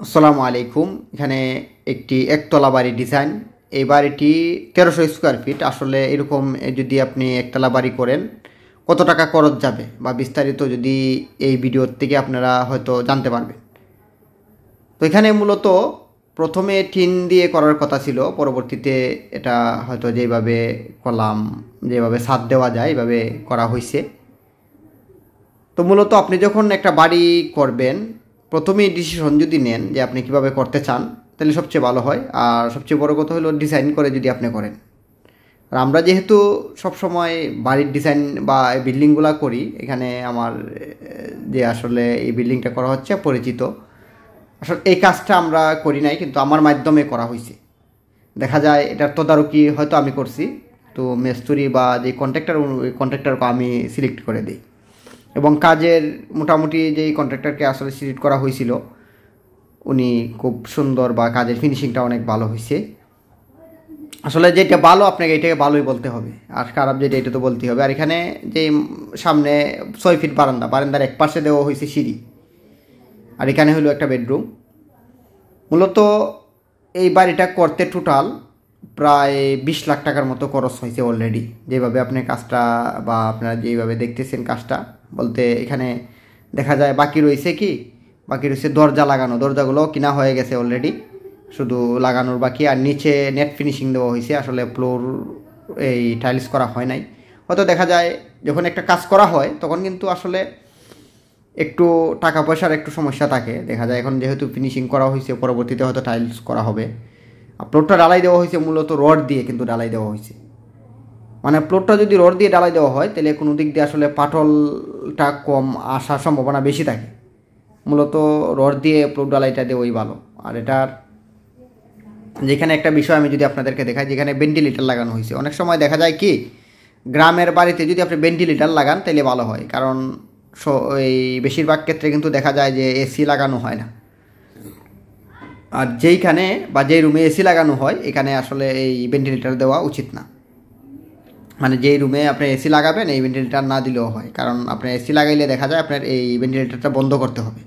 আসসালামু আলাইকুম। এখানে একটি একতলা বাড়ি ডিজাইন। এই বাড়িটি 1300 স্কোয়ার ফিট। আসলে এরকম যদি আপনি একতলা বাড়ি করেন কত টাকা খরচ যাবে বা বিস্তারিত যদি এই ভিডিওর থেকে আপনারা হয়তো জানতে পারবেন। তো এখানে মূলত প্রথমে টিন দিয়ে করার কথা ছিল, পরবর্তীতে এটা হয়তো যেভাবে কলাম যেভাবে ছাদ দেওয়া যায় এইভাবে করা হয়েছে। তো মূলত আপনি যখন একটা বাড়ি করবেন প্রথমেই ডিসিশন যদি নেন যে আপনি কিভাবে করতে চান তাহলে সবচেয়ে ভালো হয়। আর সবচেয়ে বড় কথা হলো ডিজাইন করে যদি আপনি করেন। আর আমরা যেহেতু সবসময় বাড়ির ডিজাইন বা বিল্ডিংগুলো করি, এখানে আমার যে আসলে এই বিল্ডিংটা করা হচ্ছে পরিচিত, আসলে এই কাজটা আমরা করি নাই কিন্তু আমার মাধ্যমে করা হয়েছে। দেখা যায় এটার তদারকি হয়তো আমি করছি, তো মেস্তুরি বা যে কন্ট্রাক্টর ওই কন্ট্রাক্টরকে আমি সিলেক্ট করে দিই এবং কাজের মোটামুটি যেই কন্ট্রাক্টরকে আসলে সিলেক্ট করা হয়েছিল উনি খুব সুন্দর বা কাজের ফিনিশিংটা অনেক ভালো হয়েছে। আসলে যেটা ভালো আপনাকে এটাকে ভালোই বলতে হবে, আর খারাপ যেটা এটা তো বলতেই হবে। আর এখানে যে সামনে 6 ফিট বারান্দার এক পাশে দেওয়া হয়েছে সিঁড়ি, আর এখানে হলো একটা বেডরুম। মূলত এই বাড়িটা করতে টোটাল প্রায় 20 লাখ টাকার মতো খরচ হয়েছে অলরেডি, যেভাবে আপনি কাজটা বা আপনারা যেভাবে দেখতেছেন কাজটা, বলতে এখানে দেখা যায় বাকি রয়েছে দরজা লাগানো। দরজাগুলোও কিনা হয়ে গেছে অলরেডি, শুধু লাগানোর বাকি। আর নিচে নেট ফিনিশিং দেওয়া হয়েছে, আসলে ফ্লোর এই টাইলস করা হয় নাই। হয়তো দেখা যায় যখন একটা কাজ করা হয় তখন কিন্তু আসলে একটু টাকা পয়সার একটু সমস্যা থাকে। দেখা যায় এখন যেহেতু ফিনিশিং করা হয়েছে পরবর্তীতে হয়তো টাইলস করা হবে। আর প্লটটা ডালাই দেওয়া হয়েছে মূলত রড দিয়ে, কিন্তু ডালাই দেওয়া হয়েছে মানে প্লটটা যদি রড দিয়ে ডালাই দেওয়া হয় তাহলে কোনো দিক দিয়ে আসলে পাটলটা কম আসার সম্ভাবনা বেশি থাকে। মূলত রড দিয়ে প্লট ডালাইটা দেওয়াই ভালো। আর এটার যেখানে একটা বিষয় আমি যদি আপনাদেরকে দেখাই, যেখানে ভেন্টিলেটর লাগানো হয়েছে, অনেক সময় দেখা যায় কি গ্রামের বাড়িতে যদি আপনি ভেন্টিলেটর লাগান তাহলে ভালো হয়, কারণ এই বেশিরভাগ ক্ষেত্রে কিন্তু দেখা যায় যে এসি লাগানো হয় না। আর যেইখানে বা যেই রুমে এসি লাগানো হয় এখানে আসলে এই ভেন্টিলেটর দেওয়া উচিত না। মানে যেই রুমে আপনি এসি লাগাবেন এই ভেন্টিলেটর না দিলেও হয়, কারণ আপনার এসি লাগাইলে দেখা যায় আপনার এই ভেন্টিলেটরটা বন্ধ করতে হবে,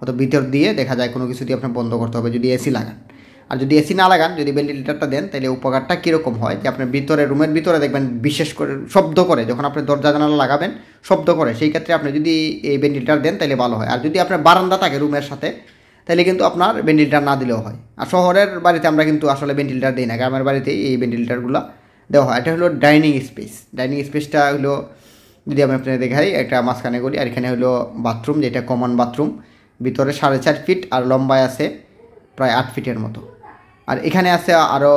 অত ভিতর দিয়ে দেখা যায় কোনো কিছু দিয়ে আপনার বন্ধ করতে হবে যদি এসি লাগান। আর যদি এসি না লাগান, যদি ভেন্টিলেটরটা দেন, তাহলে উপকারটা কীরকম হয় যে আপনার ভিতরে রুমের ভিতরে দেখবেন বিশেষ করে শব্দ করে, যখন আপনি দরজা জানালা লাগাবেন শব্দ করে, সেই ক্ষেত্রে আপনি যদি এই ভেন্টিলেটর দেন তাহলে ভালো হয়। আর যদি আপনার বারান্দা থাকে রুমের সাথে তাহলে কিন্তু আপনার ভেন্টিলেটর না দিলেও হয়। আর শহরের বাড়িতে আমরা কিন্তু আসলে ভেন্টিলেটর দিই না, গ্রামের বাড়িতে এই ভেন্টিলেটরগুলো দেওয়া হয়। এটা হলো ডাইনিং স্পেস। ডাইনিং স্পেসটা হলো যদি আমি আপনাদের দেখাই, একটা মাঝখানে করি। আর এখানে হলো বাথরুম, যেটা কমন বাথরুম, ভিতরে 4.5 ফিট আর লম্বায় আছে প্রায় 8 ফিটের মতো। আর এখানে আছে আরও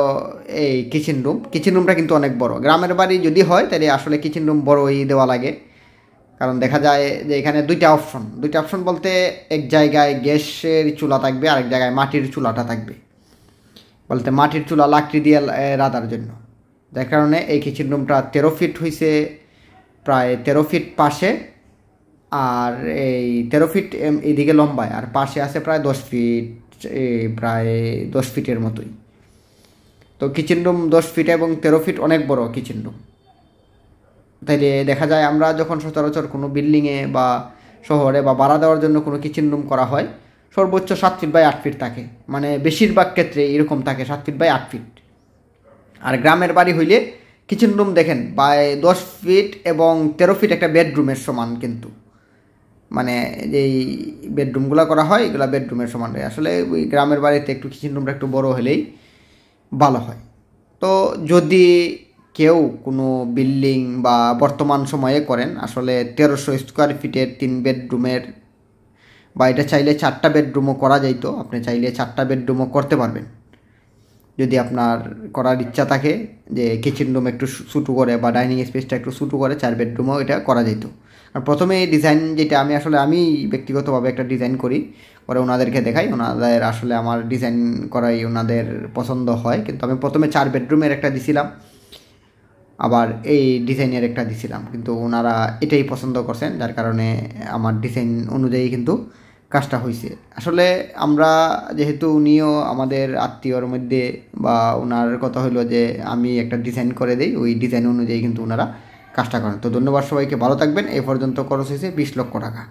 এই কিচেন রুমটা কিন্তু অনেক বড়। গ্রামের বাড়ি যদি হয় তাহলে আসলে কিচেন রুম বড়ই দেওয়া লাগে, কারণ দেখা যায় যে এখানে দুইটা অপশন বলতে এক জায়গায় গ্যাসের চুলা থাকবে, আরেক জায়গায় মাটির চুলাটা থাকবে। বলতে মাটির চুলা লাকড়ি দিয়ে রাঁধার জন্য, যার কারণে এই কিচেন রুমটা 13 ফিট হয়েছে, প্রায় 13 ফিট পাশে, আর এই 13 ফিট এইদিকে লম্বায়, আর পাশে আছে প্রায় 10 ফিট, প্রায় 10 ফিটের মতোই। তো কিচেন রুম 10 ফিট এবং 13 ফিট অনেক বড় কিচেন রুম। তাইলে দেখা যায় আমরা যখন সচরাচর কোনো বিল্ডিংয়ে বা শহরে বা ভাড়া দেওয়ার জন্য কোনো কিচেন রুম করা হয় সর্বোচ্চ 7 ফিট বাই 8 ফিট থাকে, মানে বেশিরভাগ ক্ষেত্রে এরকম থাকে 7 ফিট বাই 8 ফিট। আর গ্রামের বাড়ি হইলে কিচেন রুম দেখেন বাই 10 ফিট এবং 13 ফিট একটা বেডরুমের সমান, কিন্তু মানে যেই বেডরুমগুলো করা হয় এগুলো বেডরুমের সমান হয়। আসলে ওই গ্রামের বাড়িতে একটু কিচেন রুমটা একটু বড় হলেই ভালো হয়। তো যদি কেউ কোনো বিল্ডিং বা বর্তমান সময়ে করেন আসলে 1300 স্কোয়ার ফিটের 3 বেডরুমের, বা এটা চাইলে 4টা বেডরুমও করা যাইতো, আপনি চাইলে 4টা বেডরুমও করতে পারবেন যদি আপনার করার ইচ্ছা থাকে যে কিচেন রুম একটু ছোটো করে বা ডাইনিং স্পেসটা একটু ছোটো করে 4 বেডরুমও এটা করা যেত। আর প্রথমে এই ডিজাইন যেটা আমি ব্যক্তিগতভাবে একটা ডিজাইন করি, পরে ওনাদেরকে দেখাই, ওনাদের আসলে আমার ডিজাইন করাই ওনাদের পছন্দ হয়। কিন্তু আমি প্রথমে 4 বেডরুমের একটা দিছিলাম, আবার এই ডিজাইনের একটা দিছিলাম, কিন্তু ওনারা এটাই পছন্দ করছেন, যার কারণে আমার ডিজাইন অনুযায়ী কিন্তু কাজটা হয়েছে। আসলে আমরা যেহেতু উনিও আমাদের আত্মীয়র মধ্যে, বা ওনার কথা হলো যে আমি একটা ডিজাইন করে দিই, ওই ডিজাইন অনুযায়ী কিন্তু ওনারা কাজটা করেন। তো ধন্যবাদ সবাইকে, ভালো থাকবেন। এই পর্যন্ত খরচ হয়েছে 20 লক্ষ টাকা।